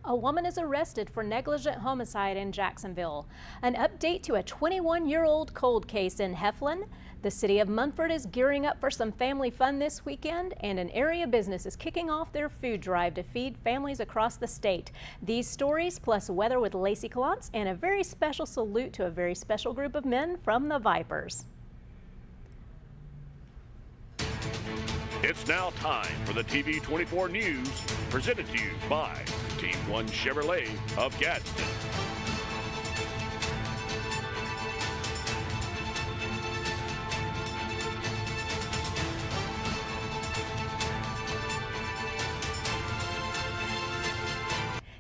A woman is arrested for negligent homicide in Jacksonville. An update to a 21-year-old cold case in Heflin. The city of Munford is gearing up for some family fun this weekend, and an area business is kicking off their food drive to feed families across the state. These stories, plus weather with Lacey Clontz, and a very special salute to a very special group of men from the Vipers. It's now time for the TV 24 News, presented to you by Team One Chevrolet of Gadsden.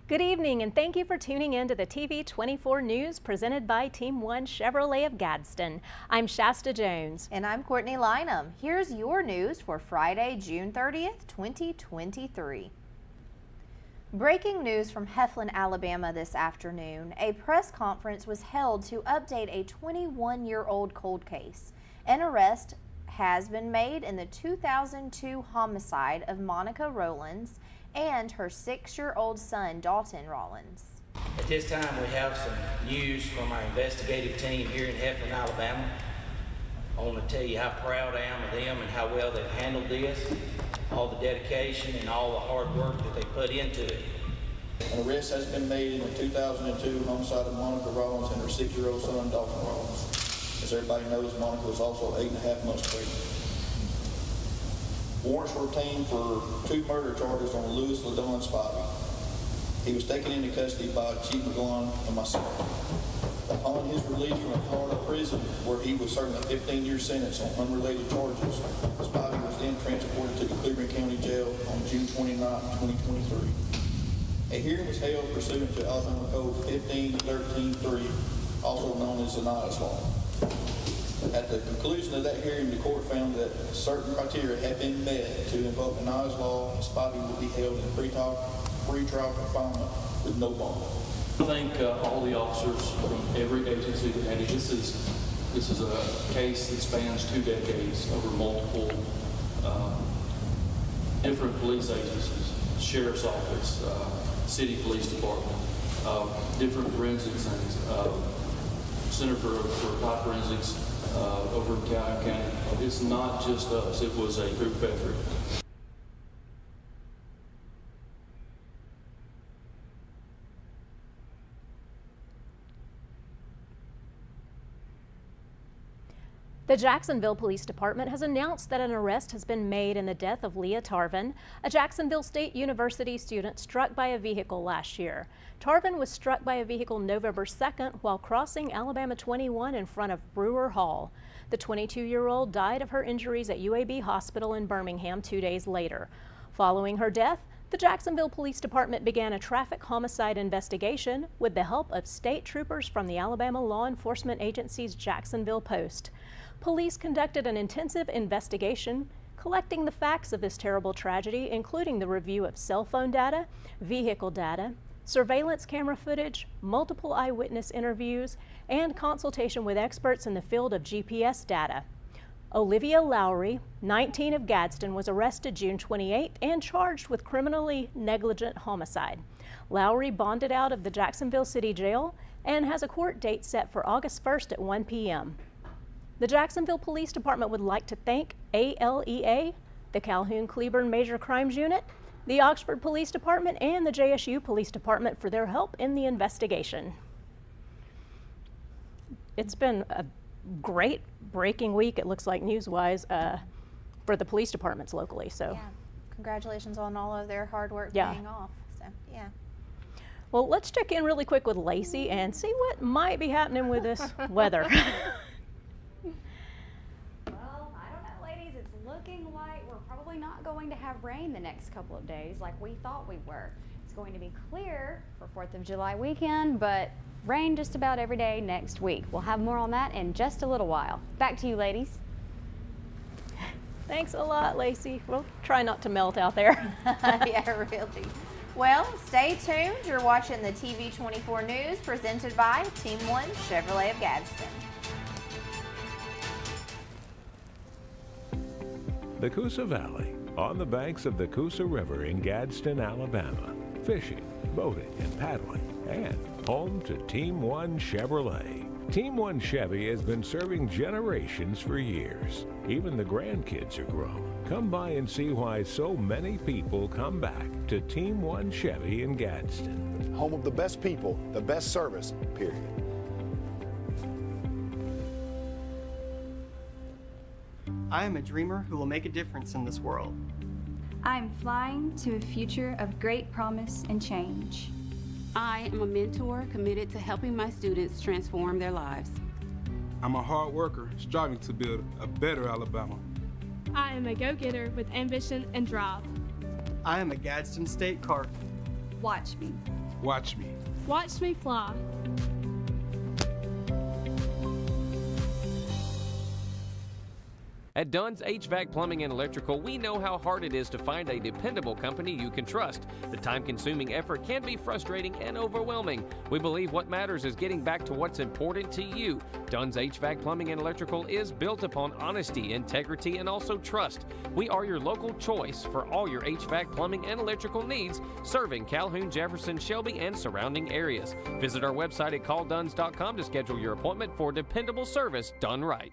Good evening, and thank you for tuning in to the TV 24 News presented by Team One Chevrolet of Gadsden. I'm Shasta Jones. And I'm Courtney Lynham. Here's your news for Friday, June 30th, 2023. Breaking news from Heflin, Alabama this afternoon. A press conference was held to update a 21-year-old cold case. An arrest has been made in the 2002 homicide of Monica Rollins and her 6-year-old son, Dalton Rollins. At this time, we have some news from our investigative team here in Heflin, Alabama. I want to tell you how proud I am of them and how well they've handled this, all the dedication and all the hard work that they put into it. An arrest has been made in the 2002 homicide of Monica Rollins and her 6-year-old son, Dalton Rollins. As everybody knows, Monica was also 8.5 months pregnant. Warrants were obtained for 2 murder charges on Louis LaDon Spivey. He was taken into custody by Chief McGlone and myself. Upon his release from a Florida prison, where he was serving a 15-year sentence on unrelated charges, Spivey was then transported to the Cleveland County Jail on June 29, 2023. A hearing was held pursuant to Alabama Code 1513.3, also known as the Niles Law. At the conclusion of that hearing, the court found that certain criteria had been met to invoke the Niles Law, and Spivey will be held in pretrial confinement with no bond. I thank all the officers from every agency that had it. This is a case that spans 2 decades over multiple different police agencies, sheriff's office, city police department, different forensic things, Center for Applied Forensics over in Calhoun County. It's not just us, it was a group effort. The Jacksonville Police Department has announced that an arrest has been made in the death of Leah Tarvin, a Jacksonville State University student struck by a vehicle last year. Tarvin was struck by a vehicle November 2nd while crossing Alabama 21 in front of Brewer Hall. The 22-year-old died of her injuries at UAB Hospital in Birmingham 2 days later. Following her death, the Jacksonville Police Department began a traffic homicide investigation with the help of state troopers from the Alabama Law Enforcement Agency's Jacksonville Post. Police conducted an intensive investigation, collecting the facts of this terrible tragedy, including the review of cell phone data, vehicle data, surveillance camera footage, multiple eyewitness interviews, and consultation with experts in the field of GPS data. Olivia Lowry, 19 of Gadsden, was arrested June 28th and charged with criminally negligent homicide. Lowry bonded out of the Jacksonville City Jail and has a court date set for August 1st at 1 p.m. The Jacksonville Police Department would like to thank ALEA, the Calhoun-Cleburne Major Crimes Unit, the Oxford Police Department, and the JSU Police Department for their help in the investigation. It's been a great breaking week, it looks like news-wise, for the police departments locally. So, yeah, congratulations on all of their hard work paying off. So, yeah. Well, let's check in really quick with Lacey and see what might be happening with this weather. Looking like we're probably not going to have rain the next couple of days like we thought we were. It's going to be clear for 4th of July weekend, but rain just about every day next week. We'll have more on that in just a little while. Back to you, ladies. Thanks a lot, Lacey. We'll try not to melt out there. Yeah, really. Well, stay tuned. You're watching the TV 24 News presented by Team One Chevrolet of Gadsden. The Coosa Valley, on the banks of the Coosa River in Gadsden, Alabama. Fishing, boating and paddling, and home to Team One Chevrolet. Team One Chevy has been serving generations for years. Even the grandkids are grown. Come by and see why so many people come back to Team One Chevy in Gadsden. Home of the best people, the best service, period. I am a dreamer who will make a difference in this world. I'm flying to a future of great promise and change. I am a mentor committed to helping my students transform their lives. I'm a hard worker striving to build a better Alabama. I am a go-getter with ambition and drive. I am a Gadsden State Cardinal. Watch me. Watch me. Watch me fly. At Dunn's HVAC Plumbing and Electrical, we know how hard it is to find a dependable company you can trust. The time-consuming effort can be frustrating and overwhelming. We believe what matters is getting back to what's important to you. Dunn's HVAC Plumbing and Electrical is built upon honesty, integrity, and also trust. We are your local choice for all your HVAC plumbing and electrical needs, serving Calhoun, Jefferson, Shelby, and surrounding areas. Visit our website at callduns.com to schedule your appointment for dependable service done right.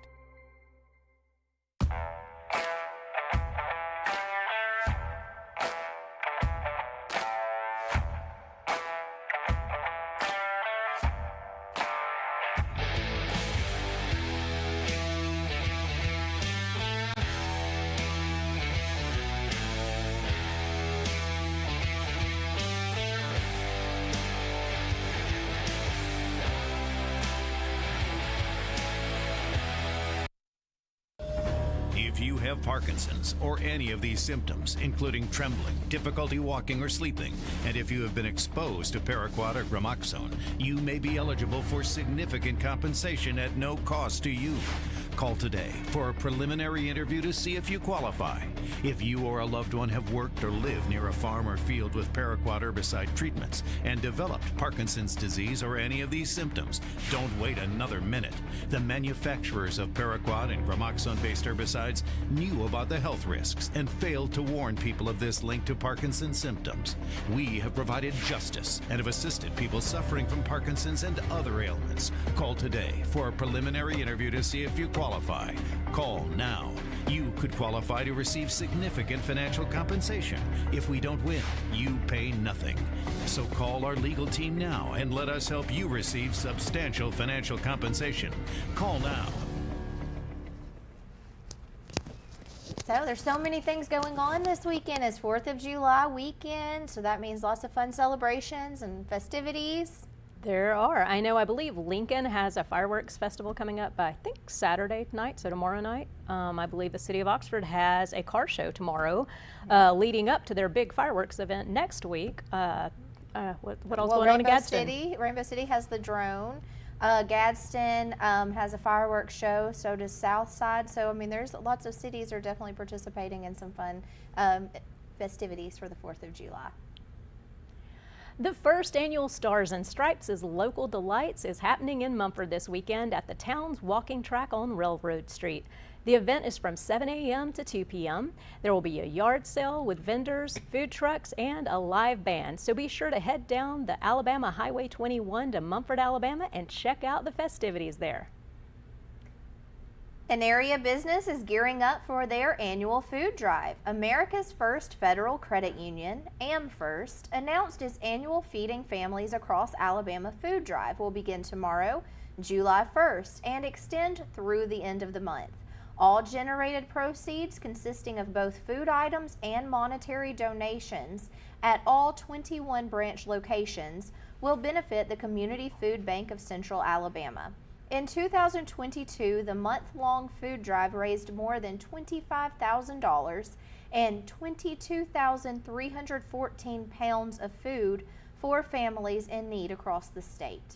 If you have Parkinson's or any of these symptoms, including trembling, difficulty walking or sleeping, and if you have been exposed to Paraquat or Gramoxone, you may be eligible for significant compensation at no cost to you. Call today for a preliminary interview to see if you qualify. If you or a loved one have worked or lived near a farm or field with Paraquat herbicide treatments and developed Parkinson's disease or any of these symptoms, don't wait another minute. The manufacturers of Paraquat and Gramoxone-based herbicides knew about the health risks and failed to warn people of this link to Parkinson's symptoms. We have provided justice and have assisted people suffering from Parkinson's and other ailments. Call today for a preliminary interview to see if you qualify. Call now. You could qualify to receive significant financial compensation. If we don't win, you pay nothing. So call our legal team now and let us help you receive substantial financial compensation. Call now. So there's so many things going on this weekend. It's 4th of July weekend, so that means lots of fun celebrations and festivities. There are. I believe Lincoln has a fireworks festival coming up, I think Saturday night, so tomorrow night. I believe the city of Oxford has a car show tomorrow, leading up to their big fireworks event next week. What else going on in Gadsden? Rainbow City has the drone. Gadsden has a fireworks show, so does Southside. So, there's lots of cities are definitely participating in some fun festivities for the 4th of July. The first annual Stars and Stripes is Local Delights is happening in Mumford this weekend at the town's walking track on Railroad Street. The event is from 7 a.m. to 2 p.m. There will be a yard sale with vendors, food trucks, and a live band. So be sure to head down the Alabama Highway 21 to Mumford, Alabama and check out the festivities there. An area business is gearing up for their annual food drive. America's First Federal Credit Union, AmFirst, announced its annual Feeding Families Across Alabama food drive will begin tomorrow, July 1st, and extend through the end of the month. All generated proceeds, consisting of both food items and monetary donations at all 21 branch locations, will benefit the Community Food Bank of Central Alabama. In 2022, the month-long food drive raised more than $25,000 and 22,314 pounds of food for families in need across the state.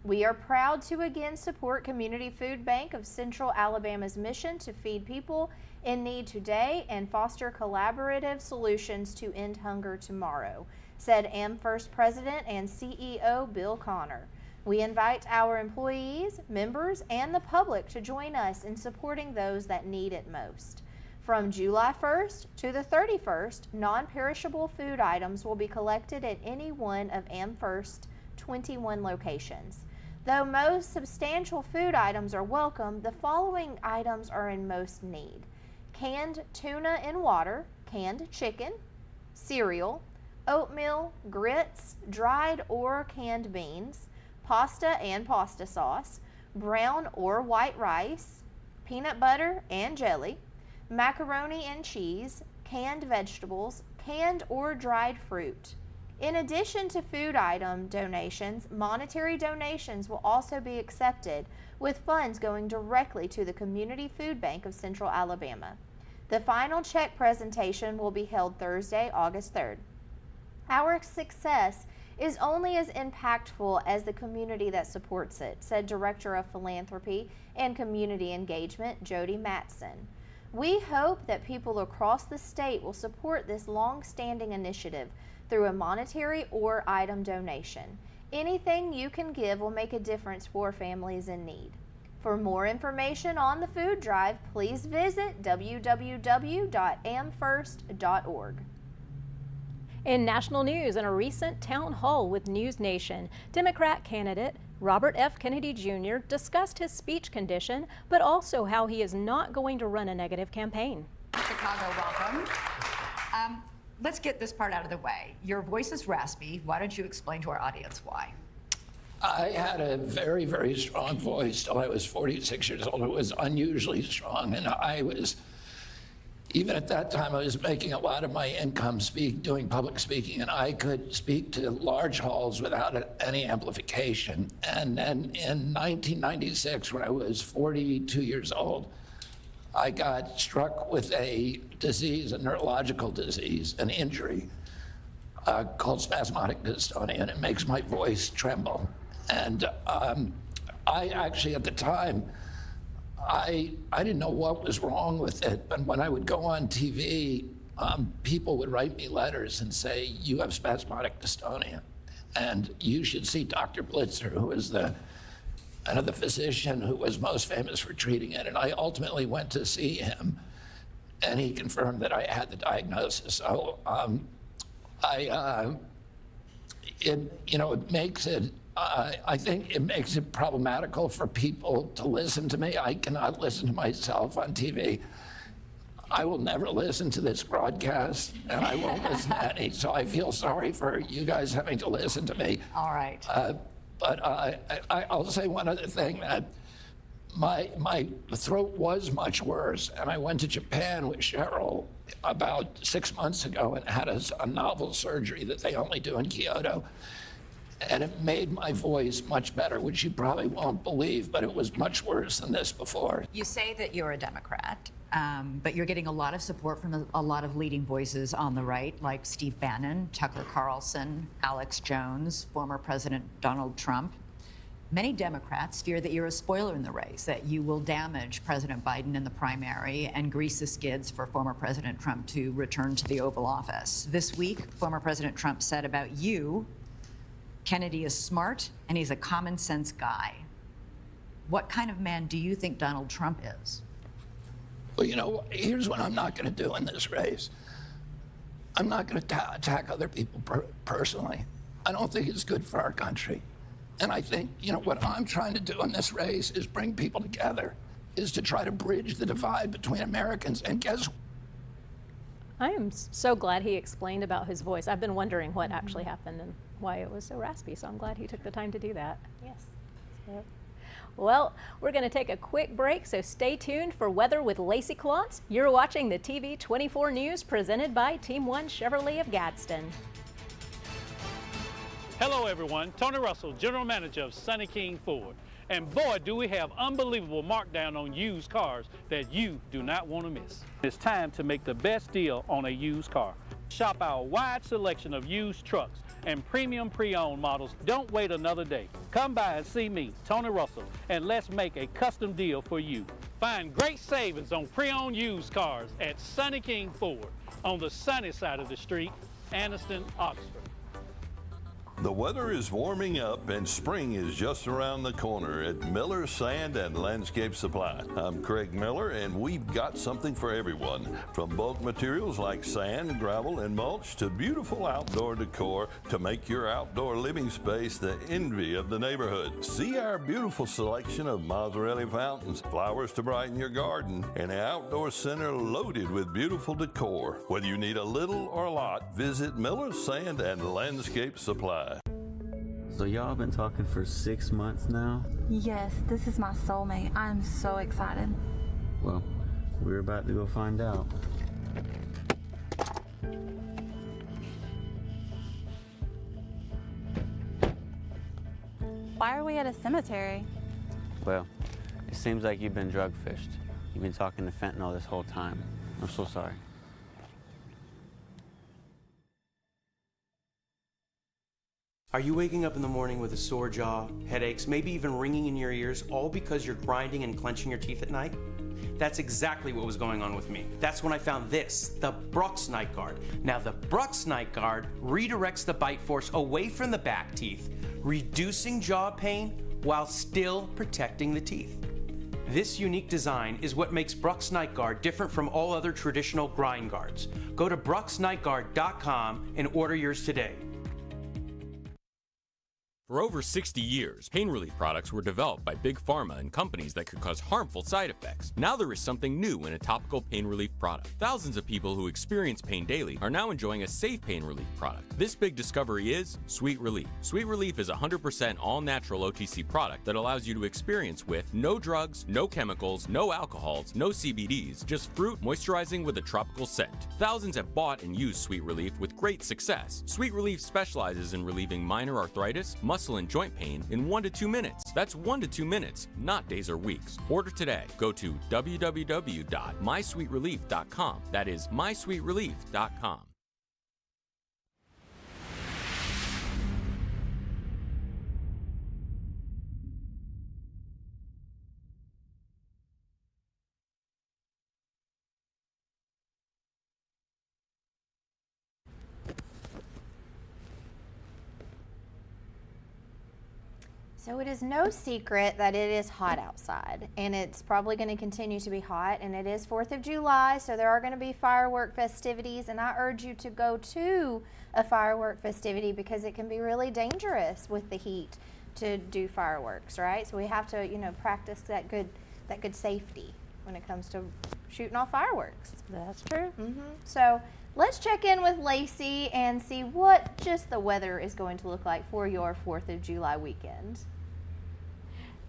We are proud to again support Community Food Bank of Central Alabama's mission to feed people in need today and foster collaborative solutions to end hunger tomorrow, said AmFirst President and CEO Bill Connor. We invite our employees, members, and the public to join us in supporting those that need it most. From July 1st to the 31st, non-perishable food items will be collected at any one of AmFirst's 21 locations. Though most substantial food items are welcome, the following items are in most need: canned tuna in water, canned chicken, cereal, oatmeal, grits, dried or canned beans, pasta and pasta sauce, brown or white rice, peanut butter and jelly, macaroni and cheese, canned vegetables, canned or dried fruit. In addition to food item donations, monetary donations will also be accepted, with funds going directly to the Community Food Bank of Central Alabama. The final check presentation will be held Thursday, August 3rd. Our success is only as impactful as the community that supports it, said Director of Philanthropy and Community Engagement, Jody Matson. We hope that people across the state will support this long-standing initiative through a monetary or item donation. Anything you can give will make a difference for families in need. For more information on the food drive, please visit www.amfirst.org. In national news, in a recent town hall with News Nation, Democrat candidate Robert F. Kennedy Jr. discussed his speech condition, but also how he is not going to run a negative campaign. Chicago, welcome. Let's get this part out of the way. Your voice is raspy. Why don't you explain to our audience why? I had a very, very strong voice till I was 46 years old. It was unusually strong, and even at that time, I was making a lot of my income doing public speaking, and I could speak to large halls without any amplification. And then in 1996, when I was 42 years old, I got struck with a disease, a neurological disease, an injury called spasmodic dystonia, and it makes my voice tremble. And I actually, at the time, I didn't know what was wrong with it, but when I would go on TV, people would write me letters and say, "You have spasmodic dystonia, and you should see Dr. Blitzer, who is the physician who was most famous for treating it." And I ultimately went to see him, and he confirmed that I had the diagnosis. So I think it makes it problematical for people to listen to me. I cannot listen to myself on TV. I will never listen to this broadcast, and I won't listen to any. So I feel sorry for you guys having to listen to me. All right. But I'll say one other thing, that my throat was much worse, and I went to Japan with Cheryl about 6 months ago and had a novel surgery that they only do in Kyoto. And it made my voice much better, which you probably won't believe, but it was much worse than this before. You say that you're a Democrat, but you're getting a lot of support from a lot of leading voices on the right, like Steve Bannon, Tucker Carlson, Alex Jones, former President Donald Trump. Many Democrats fear that you're a spoiler in the race, that you will damage President Biden in the primary and grease the skids for former President Trump to return to the Oval Office. This week, former President Trump said about you, "Kennedy is smart and he's a common sense guy." What kind of man do you think Donald Trump is? Well, here's what I'm not going to do in this race. I'm not going to attack other people personally. I don't think it's good for our country. And I think, what I'm trying to do in this race is bring people together, is to try to bridge the divide between Americans. And guess what? I am so glad he explained about his voice. I've been wondering what actually happened and why it was so raspy, so I'm glad he took the time to do that. Yes. Well, we're going to take a quick break, so stay tuned for Weather with Lacey Clontz. You're watching the TV 24 News presented by Team 1 Chevrolet of Gadsden. Hello everyone, Tony Russell, General Manager of Sonny King Ford. And boy, do we have unbelievable markdown on used cars that you do not want to miss. It's time to make the best deal on a used car. Shop our wide selection of used trucks and premium pre-owned models. Don't wait another day. Come by and see me, Tony Russell, and let's make a custom deal for you. Find great savings on pre-owned used cars at Sonny King Ford on the sunny side of the street, Anniston, Oxford. The weather is warming up and spring is just around the corner at Miller Sand and Landscape Supply. I'm Craig Miller and we've got something for everyone. From bulk materials like sand, gravel, and mulch to beautiful outdoor decor to make your outdoor living space the envy of the neighborhood. See our beautiful selection of Mazzarelli fountains, flowers to brighten your garden, and an outdoor center loaded with beautiful decor. Whether you need a little or a lot, visit Miller Sand and Landscape Supply. So y'all been talking for 6 months now? Yes, this is my soulmate. I'm so excited. Well, we're about to go find out. Why are we at a cemetery? Well, it seems like you've been drug fished. You've been talking to fentanyl this whole time. I'm so sorry. Are you waking up in the morning with a sore jaw, headaches, maybe even ringing in your ears, all because you're grinding and clenching your teeth at night? That's exactly what was going on with me. That's when I found this, the Brux Night Guard. Now, the Brux Night Guard redirects the bite force away from the back teeth, reducing jaw pain while still protecting the teeth. This unique design is what makes Brux Night Guard different from all other traditional grind guards. Go to BruxNightGuard.com and order yours today. For over 60 years, pain relief products were developed by big pharma and companies that could cause harmful side effects. Now there is something new in a topical pain relief product. Thousands of people who experience pain daily are now enjoying a safe pain relief product. This big discovery is Sweet Relief. Sweet Relief is a 100% all-natural OTC product that allows you to experience with no drugs, no chemicals, no alcohols, no CBDs, just fruit moisturizing with a tropical scent. Thousands have bought and used Sweet Relief with great success. Sweet Relief specializes in relieving minor arthritis, muscle and joint pain in 1 to 2 minutes. That's 1 to 2 minutes, not days or weeks. Order today. Go to www.mysweetrelief.com. That is mysweetrelief.com. So it is no secret that it is hot outside, and it's probably going to continue to be hot, and it is 4th of July, so there are going to be firework festivities, and I urge you to go to a firework festivity because it can be really dangerous with the heat to do fireworks, right? So we have to, practice that good safety when it comes to shooting off fireworks. That's true. So let's check in with Lacey and see what just the weather is going to look like for your 4th of July weekend.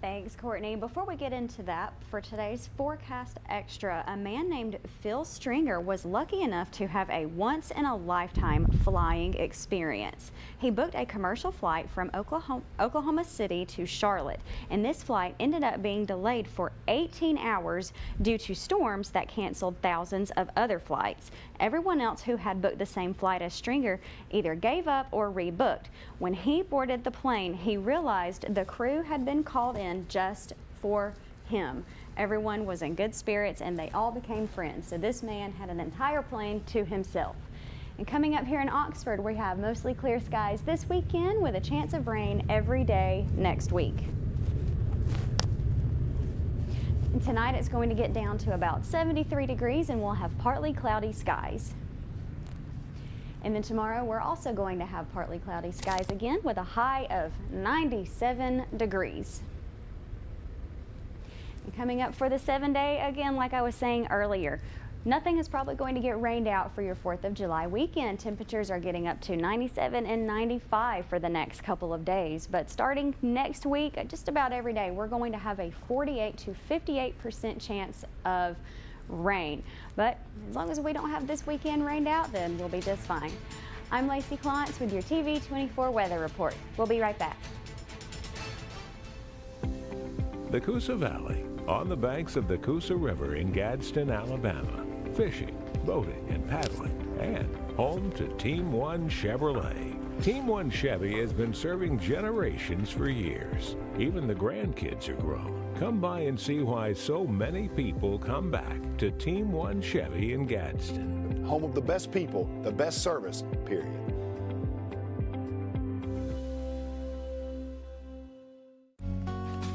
Thanks, Courtney. Before we get into that, for today's Forecast Extra, a man named Phil Stringer was lucky enough to have a once-in-a-lifetime flying experience. He booked a commercial flight from Oklahoma City to Charlotte, and this flight ended up being delayed for 18 hours due to storms that canceled thousands of other flights. Everyone else who had booked the same flight as Stringer either gave up or rebooked. When he boarded the plane, he realized the crew had been called in just for him. Everyone was in good spirits and they all became friends. So this man had an entire plane to himself. And coming up here in Oxford, we have mostly clear skies this weekend with a chance of rain every day next week. And tonight it's going to get down to about 73 degrees and we'll have partly cloudy skies. And then tomorrow we're also going to have partly cloudy skies again with a high of 97 degrees. And coming up for the 7-day, again, like I was saying earlier, nothing is probably going to get rained out for your 4th of July weekend. Temperatures are getting up to 97 and 95 for the next couple of days. But starting next week, just about every day, we're going to have a 48 to 58% chance of rain. But as long as we don't have this weekend rained out, then we'll be just fine. I'm Lacey Klontz with your TV 24 weather report. We'll be right back. The Coosa Valley, on the banks of the Coosa River in Gadsden, Alabama. Fishing, boating, and paddling, and home to Team One Chevrolet. Team One Chevy has been serving generations for years. Even the grandkids are grown. Come by and see why so many people come back to Team One Chevy in Gadsden. Home of the best people, the best service, period.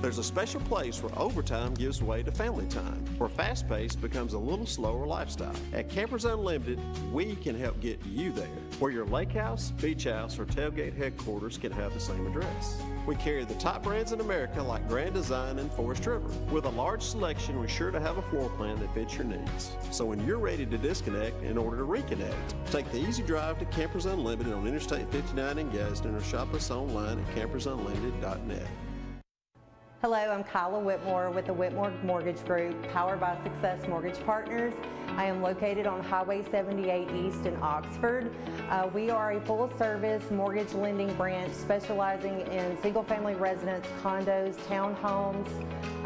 There's a special place where overtime gives way to family time, where fast pace becomes a little slower lifestyle. At Campers Unlimited, we can help get you there, where your lake house, beach house, or tailgate headquarters can have the same address. We carry the top brands in America like Grand Design and Forest River. With a large selection, we're sure to have a floor plan that fits your needs. So when you're ready to disconnect in order to reconnect, take the easy drive to Campers Unlimited on Interstate 59 in Gadsden or shop us online at campersunlimited.net. Hello, I'm Kyla Whitmore with the Whitmore Mortgage Group, powered by Success Mortgage Partners. I am located on Highway 78 East in Oxford. We are a full-service mortgage lending branch specializing in single-family residence, condos, townhomes,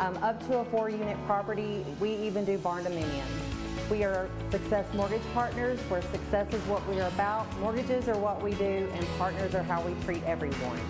up to a 4-unit property. We even do barn dominiums. We are Success Mortgage Partners, where success is what we are about, mortgages are what we do, and partners are how we treat everyone.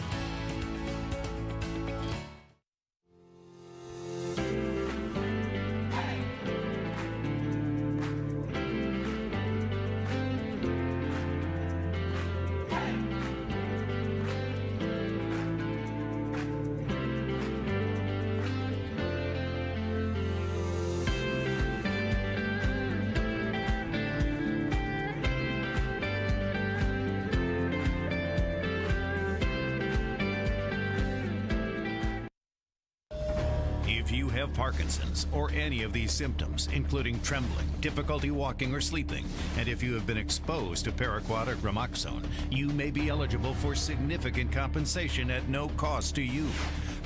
If you have Parkinson's or any of these symptoms, including trembling, difficulty walking or sleeping, and if you have been exposed to paraquat or gramoxone, you may be eligible for significant compensation at no cost to you.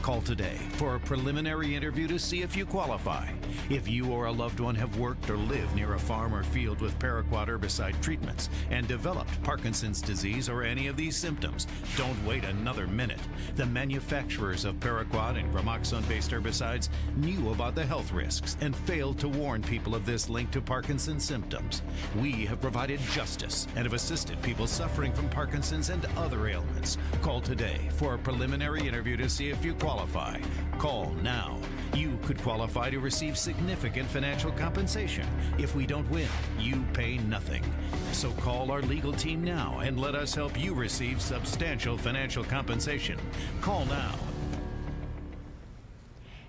Call today for a preliminary interview to see if you qualify. If you or a loved one have worked or lived near a farm or field with paraquat herbicide treatments and developed Parkinson's disease or any of these symptoms, don't wait another minute. The manufacturers of paraquat and gramoxone-based herbicides knew about the health risks and failed to warn people of this link to Parkinson's symptoms. We have provided justice and have assisted people suffering from Parkinson's and other ailments. Call today for a preliminary interview to see if you qualify. Call now. You could qualify to receive significant financial compensation. If we don't win, you pay nothing. So call our legal team now and let us help you receive substantial financial compensation. Call now.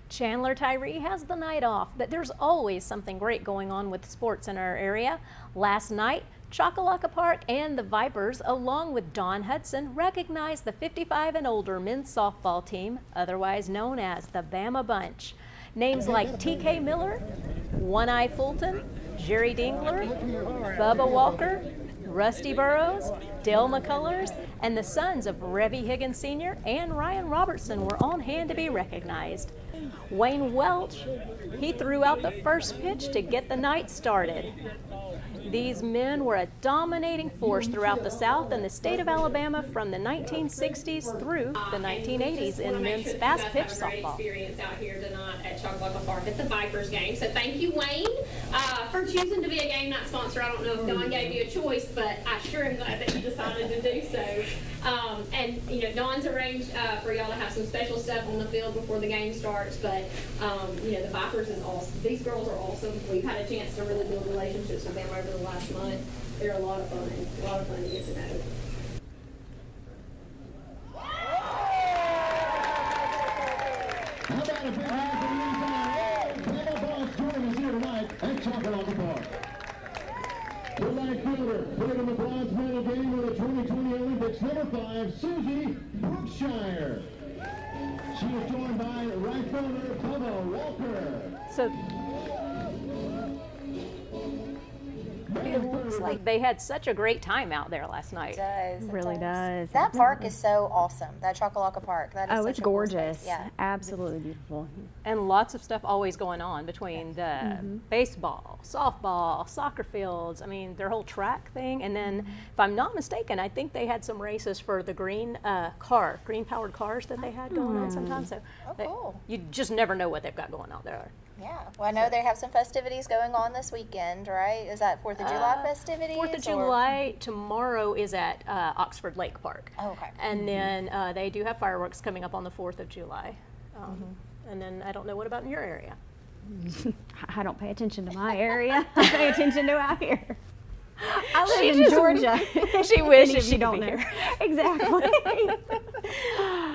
Chandler Tyree has the night off, but there's always something great going on with sports in our area. Last night, Choccolocco Park and the Vipers, along with Don Hudson, recognized the 55 and older men's softball team, otherwise known as the Bama Bunch. Names like TK Miller, One Eye Fulton, Jerry Dingler, Bubba Walker, Rusty Burrows, Dale McCullers, and the sons of Revy Higgins Sr. and Ryan Robertson were on hand to be recognized. Wayne Welch, he threw out the first pitch to get the night started. These men were a dominating force throughout the South and the state of Alabama from the 1960s through the 1980s in men's fast-pitch softball. Experience out here tonight at Choccolocco Park at the Vipers game. So thank you, Wayne, for choosing to be a game night sponsor. I don't know if Don gave you a choice, but I sure am glad that you decided to do so. And you know, Don's arranged for y'all to have some special stuff on the field before the game starts. But you know, the Vipers is awesome. These girls are awesome. We've had a chance to really build relationships with them over the last month. They're a lot of fun to get to know. How about a big hand for the Bama Bunch joining us here tonight at Choccolocco Park. The right fielder, played in the bronze medal game with the 2020 Olympics, number 5, Susie Brookshire. She is joined by right fielder Bubba Walker. So it looks like they had such a great time out there last night. It really does. That park is so awesome. That Choccolocco Park. That is Oh, such it's a cool gorgeous. space. Yeah. Absolutely beautiful. And lots of stuff always going on between the baseball, softball, soccer fields. I mean, their whole track thing. And then, if I'm not mistaken, I think they had some races for the green powered cars that they had going on sometimes. So cool. You just never know what they've got going on there. Yeah. Well, I know they have some festivities going on this weekend, right? Is that 4th of July festivities? 4th of July tomorrow is at Oxford Lake Park. Oh, okay. And then they do have fireworks coming up on the 4th of July. And then I don't know, what about in your area? I don't pay attention to my area. I pay attention to out here. I live She in just- Georgia. she wishes she she don't could be know. here. Exactly.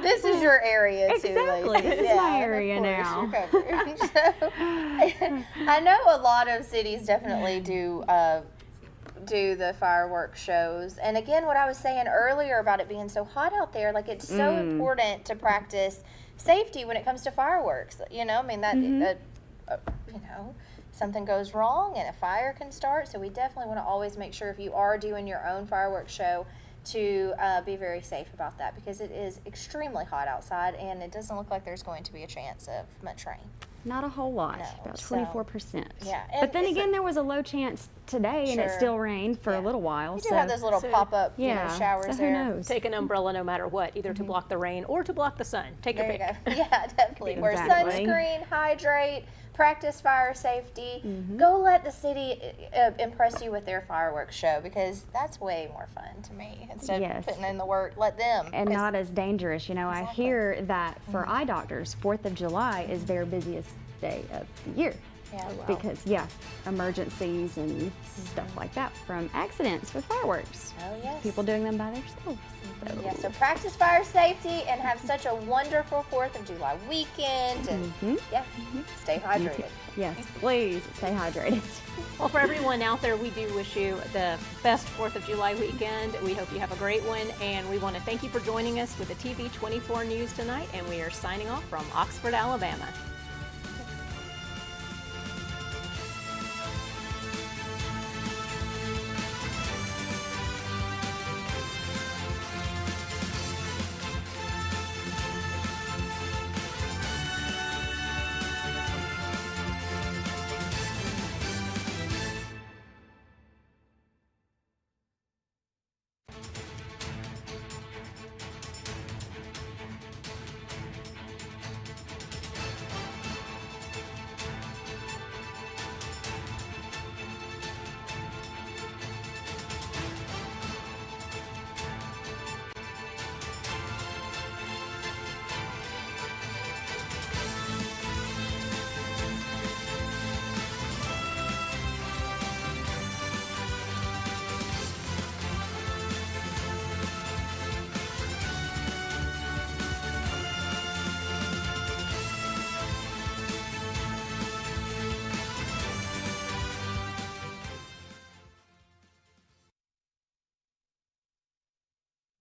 This is your area too, Exactly. Lacey. This is my area of course, now. your coverage. So, I know a lot of cities definitely do the fireworks shows. And again, what I was saying earlier about it being so hot out there, like it's so important to practice safety when it comes to fireworks. You know, I mean that you know, something goes wrong and a fire can start. So we definitely want to always make sure if you are doing your own fireworks show to be very safe about that, because it is extremely hot outside and it doesn't look like there's going to be a chance of much rain. Not a whole lot, No, about so- 24%. Yeah, But and then it's again, there was a low chance today, and it Sure. still rained for a little while. You do so have those little pop-up showers so who there. knows? Take an umbrella no matter what, either to block the rain or to block the sun. Take your There pick. you go. Yeah, definitely. Wear Exactly. sunscreen, hydrate, practice fire safety. Go let the city impress you with their fireworks show, because that's way more fun to me. Instead Yes. of putting in the work, let them. And 'cause- not as dangerous. You know, I Exactly. hear that for eye doctors, 4th of July is their busiest day of the year. Yeah, wow. Because, emergencies and stuff like that from accidents with fireworks. Oh, yes. People doing them by themselves. So. Yeah, so practice fire safety and have such a wonderful 4th of July weekend. And stay hydrated. Yes, please stay hydrated. Well, for everyone out there, we do wish you the best 4th of July weekend. We hope you have a great one, and we want to thank you for joining us with the TV 24 News tonight, and we are signing off from Oxford, Alabama.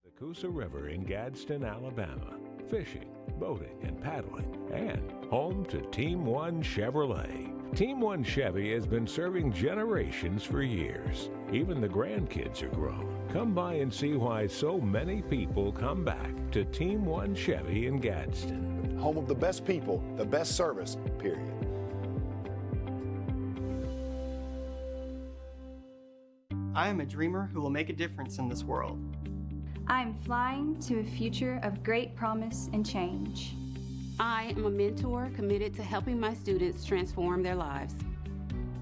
The Coosa River in Gadsden, Alabama. Fishing, boating, and paddling. And home to Team One Chevrolet. Team One Chevy has been serving generations for years. Even the grandkids are grown. Come by and see why so many people come back to Team One Chevy in Gadsden. Home of the best people, the best service, period. I am a dreamer who will make a difference in this world. I'm flying to a future of great promise and change. I am a mentor committed to helping my students transform their lives.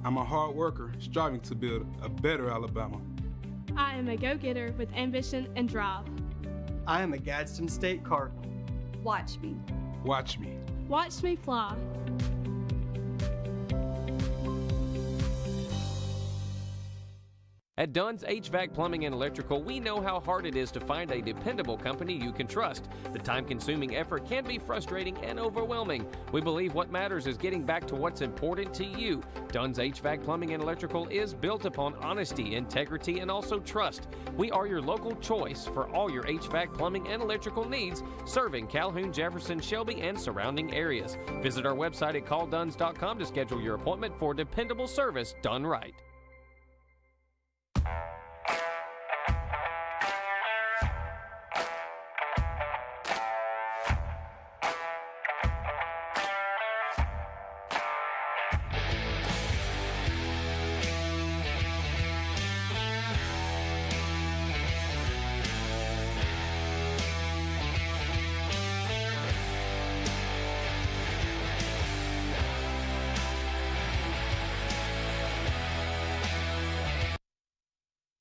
I'm a hard worker striving to build a better Alabama. I am a go-getter with ambition and drive. I am a Gadsden State Cardinal. Watch me. Watch me. Watch me fly. At Dunn's HVAC Plumbing and Electrical, we know how hard it is to find a dependable company you can trust. The time-consuming effort can be frustrating and overwhelming. We believe what matters is getting back to what's important to you. Dunn's HVAC Plumbing and Electrical is built upon honesty, integrity, and also trust. We are your local choice for all your HVAC plumbing and electrical needs, serving Calhoun, Jefferson, Shelby, and surrounding areas. Visit our website at callduns.com to schedule your appointment for dependable service done right.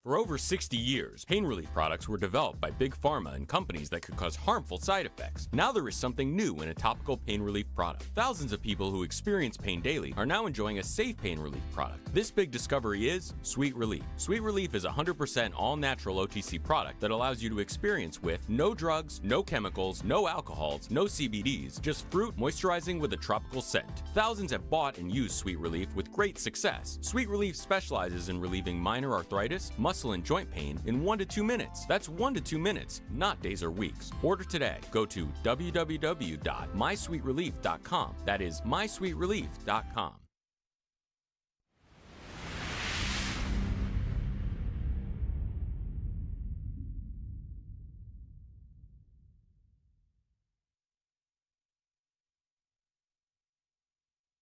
For over 60 years, pain relief products were developed by Big Pharma and companies that could cause harmful side effects. Now there is something new in a topical pain relief product. Thousands of people who experience pain daily are now enjoying a safe pain relief product. This big discovery is Sweet Relief. Sweet Relief is a 100% all-natural OTC product that allows you to experience with no drugs, no chemicals, no alcohols, no CBDs, just fruit moisturizing with a tropical scent. Thousands have bought and used Sweet Relief with great success. Sweet Relief specializes in relieving minor arthritis, muscle and joint pain in 1 to 2 minutes. That's 1 to 2 minutes, not days or weeks. Order today. Go to www.mysweetrelief.com. That is mysweetrelief.com.